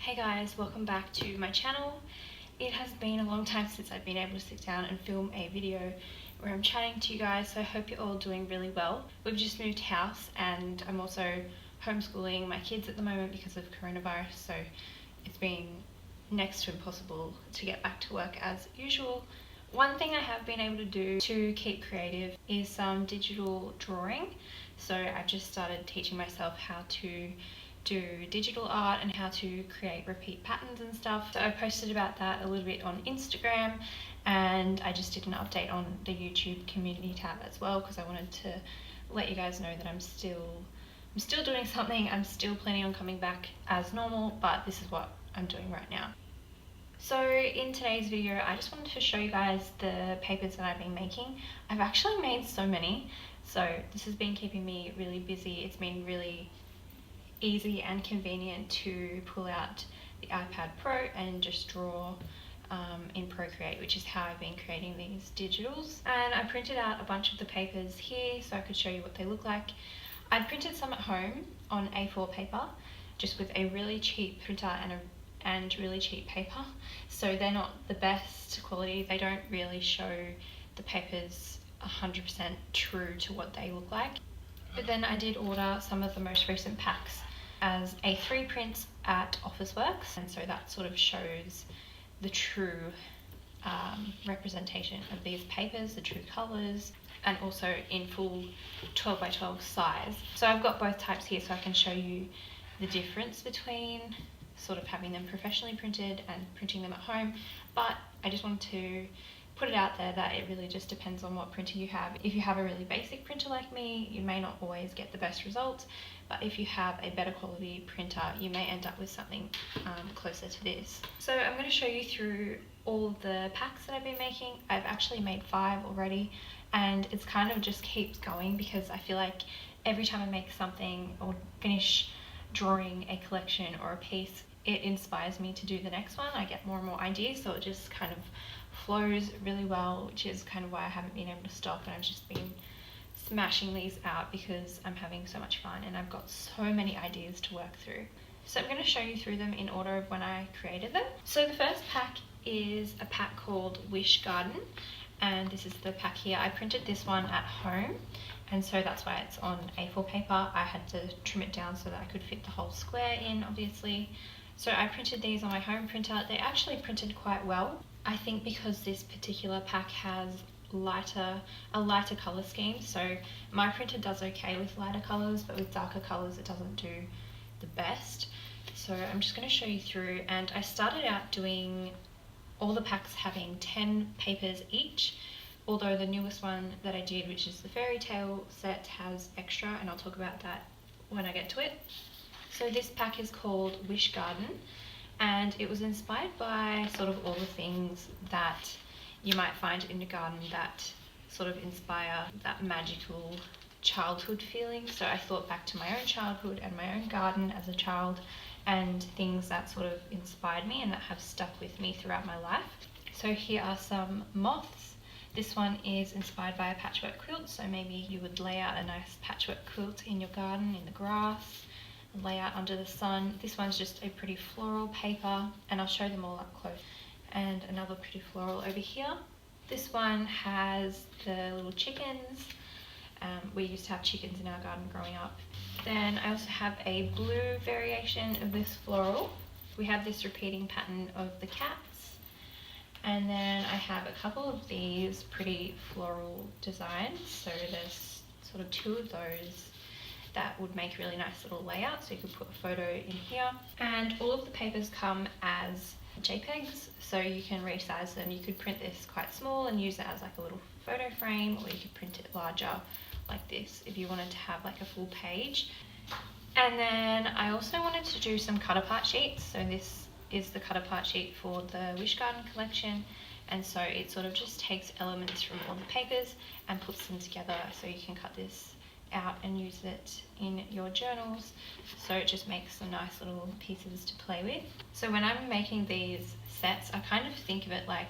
Hey guys, welcome back to my channel. It has been a long time since I've been able to sit down and film a video where I'm chatting to you guys, so I hope you're all doing really well. We've just moved house and I'm also homeschooling my kids at the moment because of coronavirus, so it's been next to impossible to get back to work as usual. One thing I have been able to do to keep creative is some digital drawing. So I've just started teaching myself how to do digital art and how to create repeat patterns and stuff. So I posted about that a little bit on Instagram, and I just did an update on the YouTube community tab as well because I wanted to let you guys know that I'm still doing something. I'm still planning on coming back as normal, but this is what I'm doing right now. So in today's video, I just wanted to show you guys the papers that I've been making. I've actually made so many, so this has been keeping me really busy. It's been really easy and convenient to pull out the iPad Pro and just draw in Procreate, which is how I've been creating these digitals. And I printed out a bunch of the papers here so I could show you what they look like. I printed some at home on A4 paper, just with a really cheap printer and really cheap paper. So they're not the best quality. They don't really show the papers 100% true to what they look like. But then I did order some of the most recent packs as A3 prints at Officeworks, and so that sort of shows the true representation of these papers, the true colours, and also in full 12 by 12 size. So I've got both types here so I can show you the difference between sort of having them professionally printed and printing them at home, but I just wanted to put it out there that it really just depends on what printer you have. If you have a really basic printer like me, you may not always get the best results, but if you have a better quality printer, you may end up with something closer to this. So I'm going to show you through all the packs that I've been making. I've actually made 5 already, and it's kind of just keeps going because I feel like every time I make something or finish drawing a collection or a piece, it inspires me to do the next one. I get more and more ideas, so it just kind of flows really well, which is kind of why I haven't been able to stop, and I've just been smashing these out because I'm having so much fun and I've got so many ideas to work through. So I'm going to show you through them in order of when I created them. So the first pack is a pack called Wish Garden, and this is the pack here. I printed this one at home, and so that's why it's on A4 paper. I had to trim it down so that I could fit the whole square in, obviously. So I printed these on my home printer. They actually printed quite well. I think because this particular pack has a lighter colour scheme, so my printer does okay with lighter colours, but with darker colours it doesn't do the best. So I'm just going to show you through, and I started out doing all the packs having 10 papers each, although the newest one that I did, which is the Fairytale set, has extra, and I'll talk about that when I get to it. So this pack is called Wish Garden, and it was inspired by sort of all the things that you might find in the garden that sort of inspire that magical childhood feeling. So I thought back to my own childhood and my own garden as a child, and things that sort of inspired me and that have stuck with me throughout my life. So here are some moths. This one is inspired by a patchwork quilt, so maybe you would lay out a nice patchwork quilt in your garden, in the grass, lay out under the sun. This one's just a pretty floral paper, and I'll show them all up close. And another pretty floral over here. This one has the little chickens. We used to have chickens in our garden growing up. Then I also have a blue variation of this floral. We have this repeating pattern of the cats. And then I have a couple of these pretty floral designs. So there's sort of 2 of those that would make really nice little layouts, so you could put a photo in here. And all of the papers come as JPEGs, so you can resize them. You could print this quite small and use it as like a little photo frame, or you could print it larger like this if you wanted to have like a full page. And then I also wanted to do some cut apart sheets. So this is the cut apart sheet for the Wish Garden collection, and so it sort of just takes elements from all the papers and puts them together, so you can cut this out and use it in your journals. So it just makes some nice little pieces to play with. So when I'm making these sets, I kind of think of it like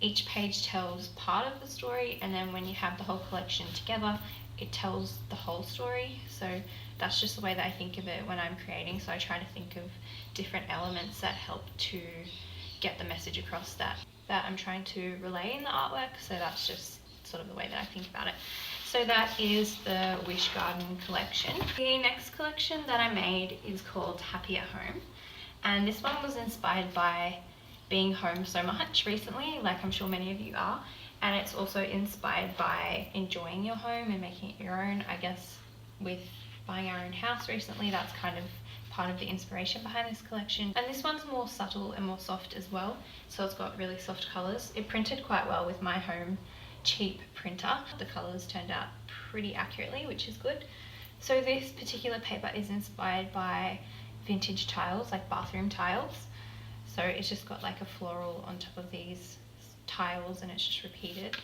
each page tells part of the story, and then when you have the whole collection together, it tells the whole story. So that's just the way that I think of it when I'm creating. So I try to think of different elements that help to get the message across that I'm trying to relay in the artwork. So that's just sort of the way that I think about it. So that is the Wish Garden collection. The next collection that I made is called Happy at Home. And this one was inspired by being home so much recently, like I'm sure many of you are. And it's also inspired by enjoying your home and making it your own. I guess with buying our own house recently, that's kind of part of the inspiration behind this collection. And this one's more subtle and more soft as well. So it's got really soft colours. It printed quite well with my home cheap printer. The colours turned out pretty accurately, which is good. So this particular paper is inspired by vintage tiles, like bathroom tiles. So it's just got like a floral on top of these tiles and it's just repeated.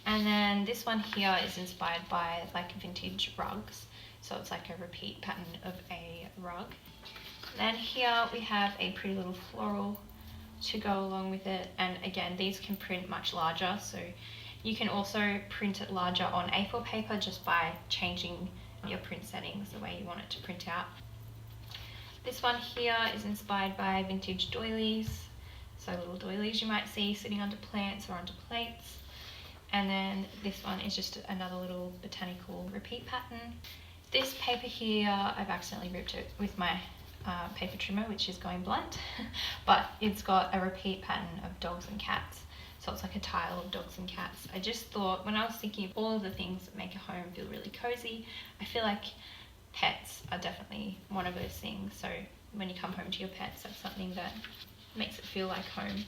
And then this one here is inspired by like vintage rugs. So it's like a repeat pattern of a rug. Then here we have a pretty little floral to go along with it. And again, these can print much larger. So you can also print it larger on A4 paper just by changing your print settings the way you want it to print out. This one here is inspired by vintage doilies. So little doilies you might see sitting under plants or under plates. And then this one is just another little botanical repeat pattern. This paper here, I've accidentally ripped it with my paper trimmer, which is going blunt, but it's got a repeat pattern of dogs and cats. So it's like a tile of dogs and cats. I just thought, when I was thinking of all of the things that make a home feel really cozy, I feel like pets are definitely one of those things. So when you come home to your pets, that's something that makes it feel like home.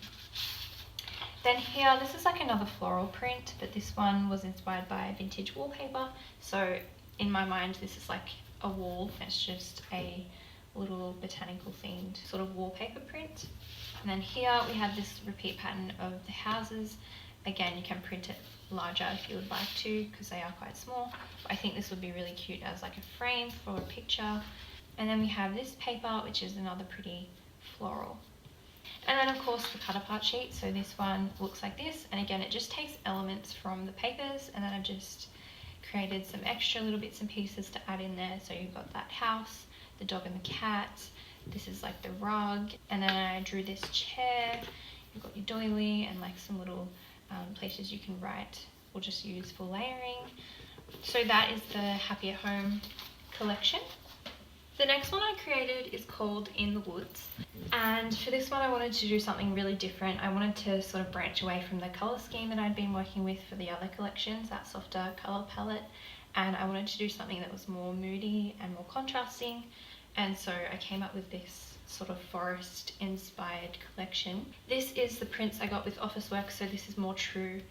Then here, this is like another floral print, but this one was inspired by vintage wallpaper. So in my mind, this is like a wall. It's just a little botanical themed sort of wallpaper print. And then here we have this repeat pattern of the houses. Again, you can print it larger if you would like to, because they are quite small. But I think this would be really cute as like a frame for a picture. And then we have this paper, which is another pretty floral. And then of course the cut apart sheet. So this one looks like this. And again, it just takes elements from the papers, and then I just created some extra little bits and pieces to add in there. So you've got that house, the dog and the cat. This is like the rug. And then I drew this chair. You've got your doily and like some little places you can write or just use for layering. So that is the Happy at Home collection. The next one I created is called In the Woods. And for this one I wanted to do something really different. I wanted to sort of branch away from the colour scheme that I'd been working with for the other collections, that softer colour palette. And I wanted to do something that was more moody and more contrasting. And so I came up with this sort of forest inspired collection. This is the prints I got with Officeworks, so this is more true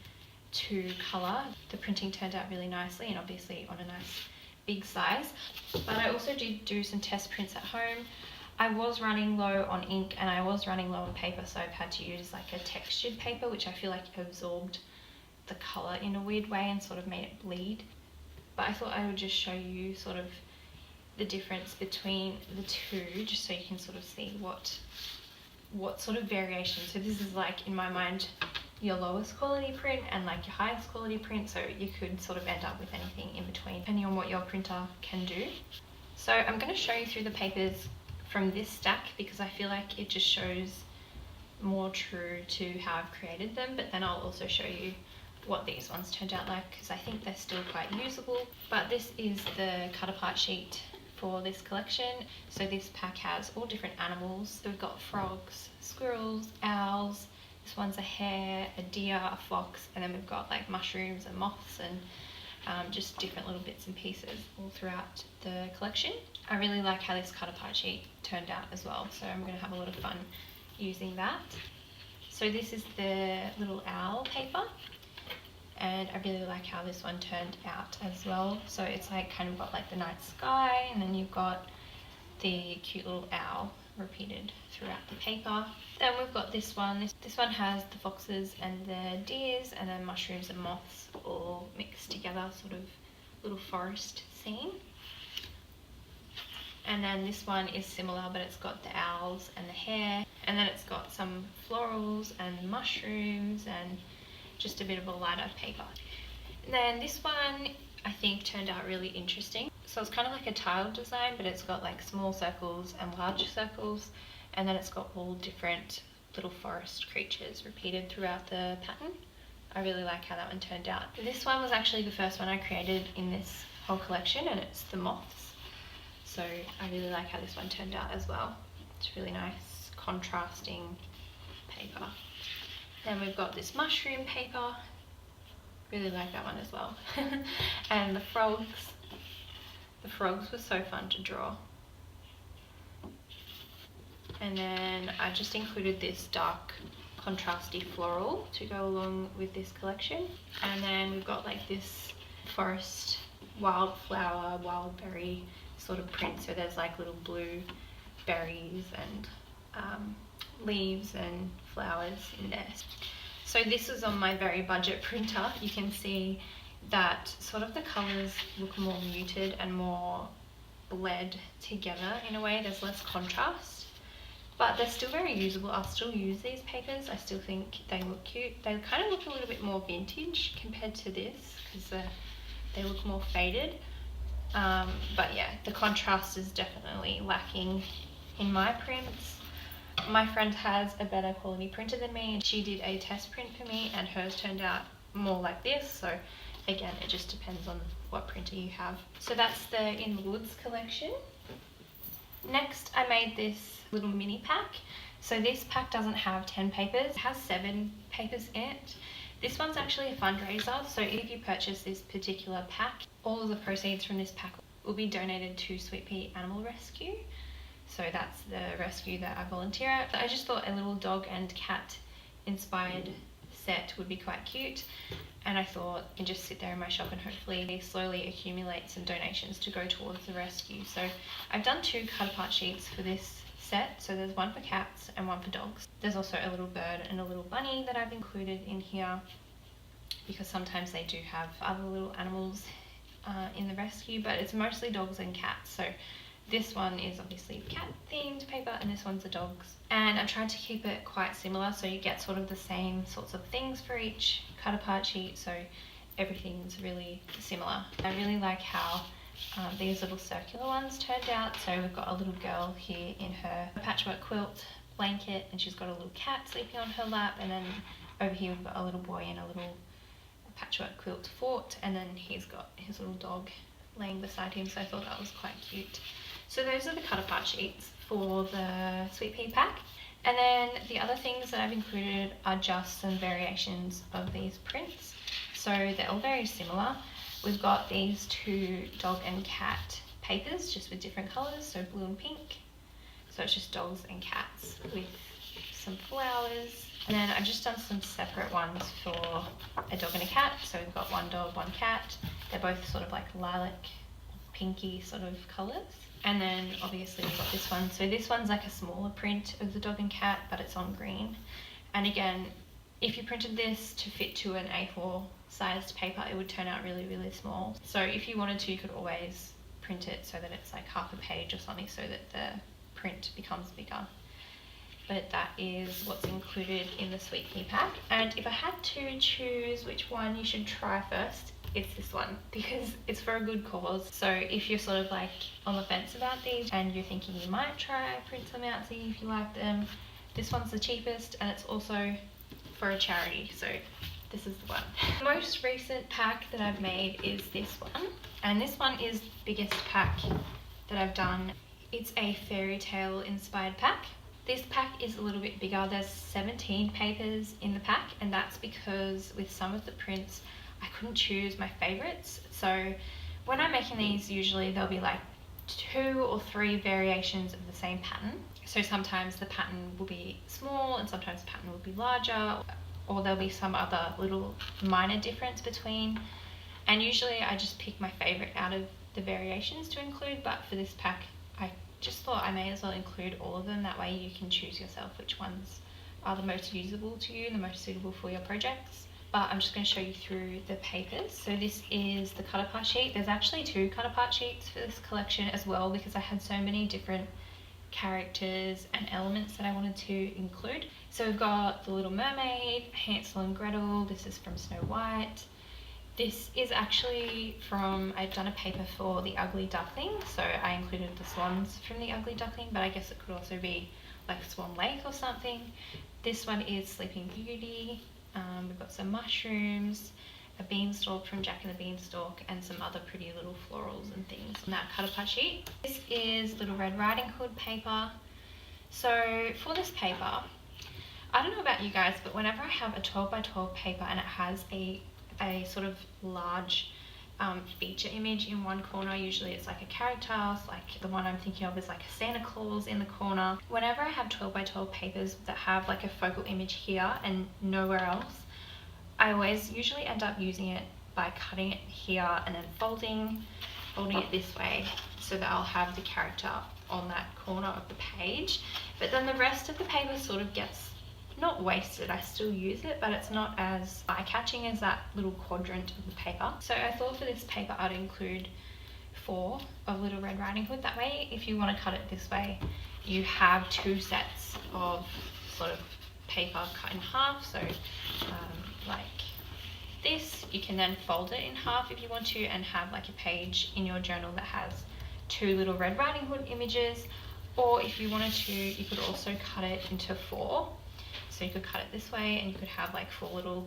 to colour. The printing turned out really nicely and obviously on a nice big size. But I also did do some test prints at home. I was running low on ink and I was running low on paper, so I've had to use like a textured paper, which I feel like absorbed the colour in a weird way and sort of made it bleed. But I thought I would just show you sort of the difference between the two, just so you can sort of see what sort of variation. So this is like, in my mind, your lowest quality print and like your highest quality print, so you could sort of end up with anything in between depending on what your printer can do. So I'm going to show you through the papers from this stack because I feel like it just shows more true to how I've created them, but then I'll also show you what these ones turned out like because I think they're still quite usable. But this is the cut apart sheet for this collection. So this pack has all different animals. So we've got frogs, squirrels, owls. This one's a hare, a deer, a fox, and then we've got like mushrooms and moths and just different little bits and pieces all throughout the collection. I really like how this cut apart sheet turned out as well, so I'm going to have a lot of fun using that. So this is the little owl paper, and I really like how this one turned out as well. So it's like kind of got like the night sky, and then you've got the cute little owl repeated throughout the paper. Then we've got this one. This one has the foxes and the deers and then mushrooms and moths all mixed together, sort of little forest scene. And then this one is similar, but it's got the owls and the hare, and then it's got some florals and mushrooms and just a bit of a lighter paper. And then this one I think turned out really interesting. So it's kind of like a tile design, but it's got like small circles and large circles, and then it's got all different little forest creatures repeated throughout the pattern. I really like how that one turned out. This one was actually the first one I created in this whole collection, and it's the moths. So I really like how this one turned out as well. It's really nice contrasting paper. Then we've got this mushroom paper. Really like that one as well. And the frogs. The frogs were so fun to draw. And then I just included this dark contrasty floral to go along with this collection. And then we've got like this forest wildflower, wild berry sort of print. So there's like little blue berries and leaves and flowers in there. So this is on my very budget printer. You can see that sort of the colours look more muted and more bled together in a way. There's less contrast, but they're still very usable. I'll still use these papers. I still think they look cute. They kind of look a little bit more vintage compared to this because they look more faded. But yeah, the contrast is definitely lacking in my prints. My friend has a better quality printer than me, and she did a test print for me and hers turned out more like this. So again, it just depends on what printer you have. So that's the In the Woods collection. Next, I made this little mini pack. So this pack doesn't have 10 papers, it has 7 papers in it. This one's actually a fundraiser, so if you purchase this particular pack, all of the proceeds from this pack will be donated to Sweet Pea Animal Rescue. So that's the rescue that I volunteer at. I just thought a little dog and cat inspired set would be quite cute, and I thought I can just sit there in my shop and hopefully slowly accumulate some donations to go towards the rescue. So I've done 2 cut apart sheets for this set, so there's one for cats and one for dogs. There's also a little bird and a little bunny that I've included in here because sometimes they do have other little animals in the rescue, but it's mostly dogs and cats. So this one is obviously cat themed paper and this one's the dogs. And I tried to keep it quite similar so you get sort of the same sorts of things for each cut apart sheet, so everything's really similar. I really like how these little circular ones turned out. So we've got a little girl here in her patchwork quilt blanket and she's got a little cat sleeping on her lap, and then over here we've got a little boy in a little patchwork quilt fort, and then he's got his little dog laying beside him, so I thought that was quite cute. So those are the cut apart sheets for the Sweet Pea pack. And then the other things that I've included are just some variations of these prints. So they're all very similar. We've got these 2 dog and cat papers just with different colours, so blue and pink. So it's just dogs and cats with some flowers. And then I've just done some separate ones for a dog and a cat. So we've got one dog, one cat. They're both sort of like lilac, pinky sort of colours. And then obviously we've got this one. So this one's like a smaller print of the dog and cat, but it's on green. And again, if you printed this to fit to an A4 sized paper, it would turn out really, really small. So if you wanted to, you could always print it so that it's like half a page or something so that the print becomes bigger. But that is what's included in the Sweet Pea pack. And if I had to choose which one you should try first, it's this one because it's for a good cause. So if you're sort of like on the fence about these and you're thinking you might try print some out, see if you like them, this one's the cheapest and it's also for a charity, so this is the one. The most recent pack that I've made is this one, and this one is the biggest pack that I've done. It's a Fairytale inspired pack. This pack is a little bit bigger. There's 17 papers in the pack, and that's because with some of the prints I couldn't choose my favorites. So when I'm making these, usually there'll be like 2 or 3 variations of the same pattern. So sometimes the pattern will be small and sometimes the pattern will be larger, or there'll be some other little minor difference between. And usually I just pick my favorite out of the variations to include, but for this pack I just thought I may as well include all of them. That way you can choose yourself which ones are the most usable to you, the most suitable for your projects. But I'm just going to show you through the papers. So this is the cut apart sheet. There's actually 2 cut apart sheets for this collection as well because I had so many different characters and elements that I wanted to include. So we've got the Little Mermaid, Hansel and Gretel. This is from Snow White. This is actually from, I've done a paper for the Ugly Duckling, so I included the swans from the Ugly Duckling, but I guess it could also be like Swan Lake or something. This one is Sleeping Beauty. We've got some mushrooms, a beanstalk from Jack and the Beanstalk, and some other pretty little florals and things on that cut apart sheet. This is Little Red Riding Hood paper. So for this paper, I don't know about you guys, but whenever I have a 12 by 12 paper and it has a sort of large feature image in one corner, usually it's like a character, like the one I'm thinking of is like a Santa Claus in the corner. Whenever I have 12 by 12 papers that have like a focal image here and nowhere else, I always usually end up using it by cutting it here and then folding it this way so that I'll have the character on that corner of the page. But then the rest of the paper sort of gets not wasted, I still use it, but it's not as eye-catching as that little quadrant of the paper. So I thought for this paper I'd include 4 of Little Red Riding Hood. That way, if you want to cut it this way, you have 2 sets of sort of paper cut in half. So like this, you can then fold it in half if you want to and have like a page in your journal that has 2 Little Red Riding Hood images. Or if you wanted to, you could also cut it into 4. So you could cut it this way and you could have like 4 little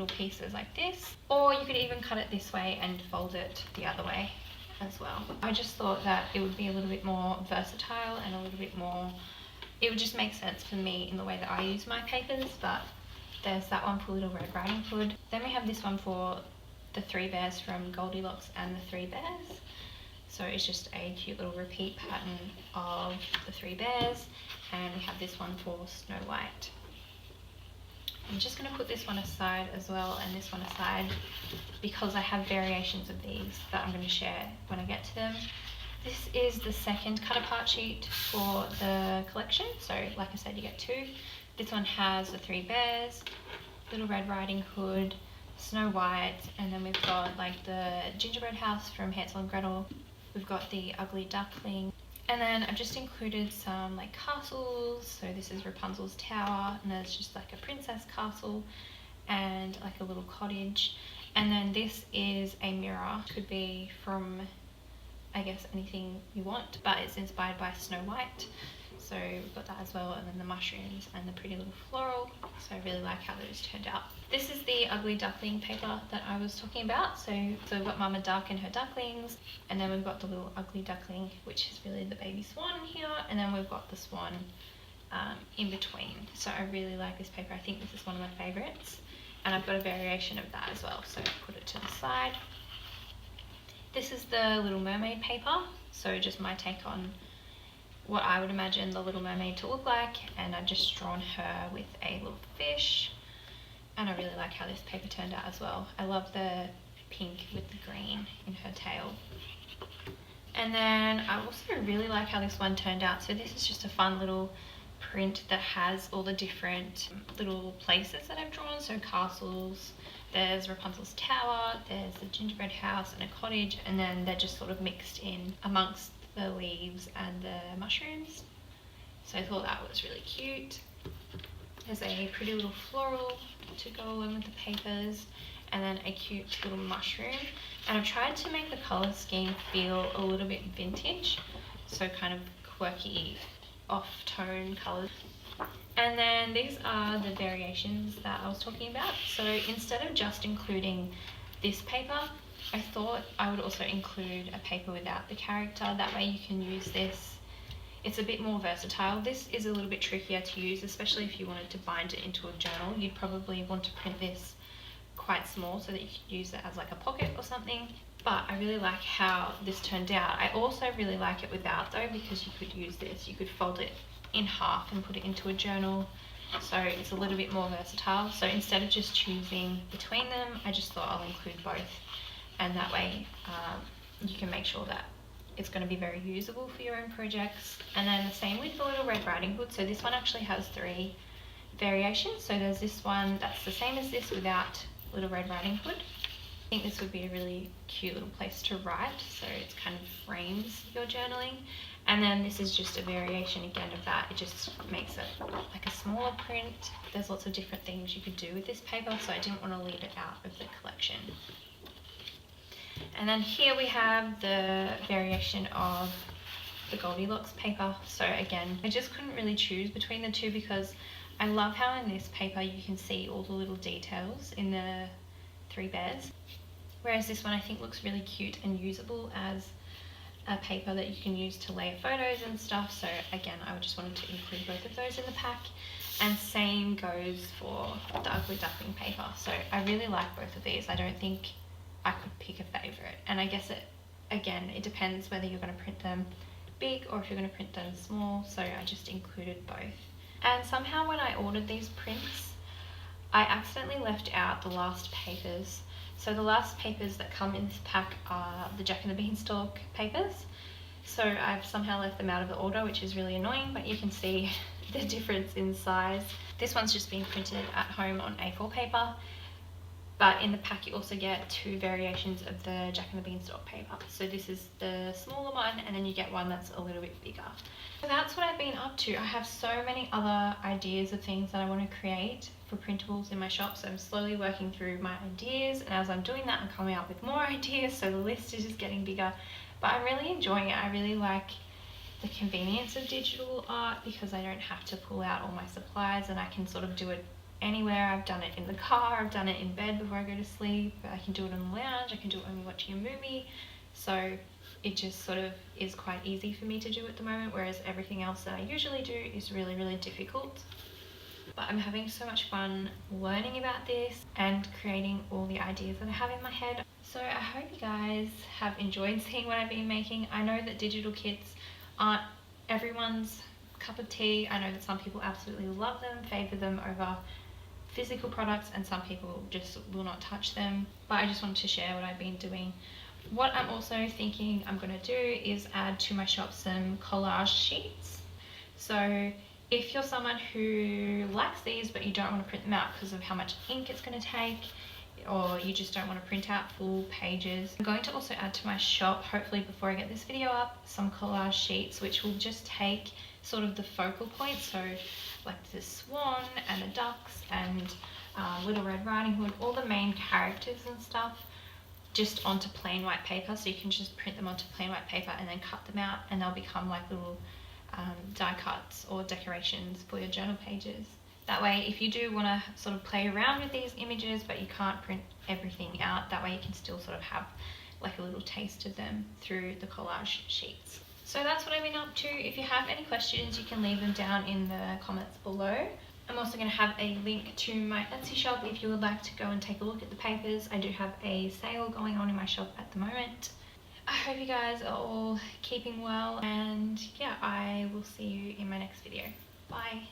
pieces like this, or you could even cut it this way and fold it the other way as well. I just thought that it would be a little bit more versatile and a little bit more, it would just make sense for me in the way that I use my papers. But there's that one for Little Red Riding Hood. Then we have this one for the 3 bears from Goldilocks and the 3 bears. So it's just a cute little repeat pattern of the 3 bears, and we have this one for Snow White. I'm just going to put this one aside as well and this one aside because I have variations of these that I'm going to share when I get to them. This is the second cut apart sheet for the collection. So like I said, you get 2. This one has the 3 bears, Little Red Riding Hood, Snow White, and then we've got like the gingerbread house from Hansel and Gretel. We've got the Ugly Duckling, and then I've just included some like castles. So this is Rapunzel's tower, and there's just like a princess castle and like a little cottage. And then this is a mirror, could be from I guess anything you want, but it's inspired by Snow White. So we've got that as well, and then the mushrooms and the pretty little floral. So I really like how those turned out. This is the Ugly Duckling paper that I was talking about. So we've got Mama Duck and her ducklings, and then we've got the little Ugly Duckling, which is really the baby swan here, and then we've got the swan in between. So I really like this paper. I think this is one of my favorites, and I've got a variation of that as well, so put it to the side. This is the Little Mermaid paper, so just my take on what I would imagine the Little Mermaid to look like, and I've just drawn her with a little fish, and I really like how this paper turned out as well. I love the pink with the green in her tail. And then I also really like how this one turned out. So this is just a fun little print that has all the different little places that I've drawn. So castles, there's Rapunzel's tower, there's the gingerbread house and a cottage, and then they're just sort of mixed in amongst the leaves and the mushrooms. So I thought that was really cute. There's a pretty little floral to go along with the papers, and then a cute little mushroom. And I've tried to make the colour scheme feel a little bit vintage, so kind of quirky off-tone colours. And then these are the variations that I was talking about. So instead of just including this paper, I thought I would also include a paper without the character. That way you can use this. It's a bit more versatile. This is a little bit trickier to use, especially if you wanted to bind it into a journal. You'd probably want to print this quite small so that you could use it as like a pocket or something. But I really like how this turned out. I also really like it without though, because you could use this. You could fold it in half and put it into a journal. So it's a little bit more versatile. So instead of just choosing between them, I just thought I'll include both. And that way you can make sure that it's going to be very usable for your own projects. And then the same with the Little Red Riding Hood. So this one actually has 3 variations. So there's this one that's the same as this without Little Red Riding Hood. I think this would be a really cute little place to write, so it kind of frames your journaling. And then this is just a variation again of that. It just makes it like a smaller print. There's lots of different things you could do with this paper, so I didn't want to leave it out of the collection. And then here we have the variation of the Goldilocks paper. So again, I just couldn't really choose between the two because I love how in this paper you can see all the little details in the 3 bears. Whereas this one I think looks really cute and usable as a paper that you can use to layer photos and stuff. So again, I just wanted to include both of those in the pack. And same goes for the Ugly Duckling paper. So I really like both of these. I don't think I could pick a favourite. And I guess it depends whether you're going to print them big or if you're going to print them small. So I just included both. And somehow when I ordered these prints, I accidentally left out the last papers. So the last papers that come in this pack are the Jack and the Beanstalk papers. So I've somehow left them out of the order, which is really annoying, but you can see the difference in size. This one's just been printed at home on A4 paper, but in the pack you also get 2 variations of the Jack and the Beanstalk paper. So this is the smaller one, and then you get one that's a little bit bigger. So that's what I've been up to. I have so many other ideas of things that I want to create for printables in my shop, so I'm slowly working through my ideas, and as I'm doing that I'm coming up with more ideas, so the list is just getting bigger. But I'm really enjoying it. I really like the convenience of digital art because I don't have to pull out all my supplies and I can sort of do it anywhere. I've done it in the car, I've done it in bed before I go to sleep, I can do it in the lounge, I can do it when we're watching a movie. So it just sort of is quite easy for me to do at the moment, whereas everything else that I usually do is really, really difficult. But I'm having so much fun learning about this and creating all the ideas that I have in my head. So I hope you guys have enjoyed seeing what I've been making. I know that digital kits aren't everyone's cup of tea. I know that some people absolutely love them, favour them over physical products, and some people just will not touch them. But I just wanted to share what I've been doing. What I'm also thinking I'm going to do is add to my shop some collage sheets. So if you're someone who likes these but you don't want to print them out because of how much ink it's going to take, or you just don't want to print out full pages, I'm going to also add to my shop, hopefully before I get this video up, some collage sheets which will just take sort of the focal points, so like the swan and the ducks and Little Red Riding Hood, all the main characters and stuff, just onto plain white paper. So you can just print them onto plain white paper and then cut them out, and they'll become like little die cuts or decorations for your journal pages. That way, if you do want to sort of play around with these images but you can't print everything out, that way you can still sort of have like a little taste of them through the collage sheets. So that's what I've been up to. If you have any questions, you can leave them down in the comments below. I'm also going to have a link to my Etsy shop if you would like to go and take a look at the papers. I do have a sale going on in my shop at the moment. I hope you guys are all keeping well, and yeah, I will see you in my next video. Bye.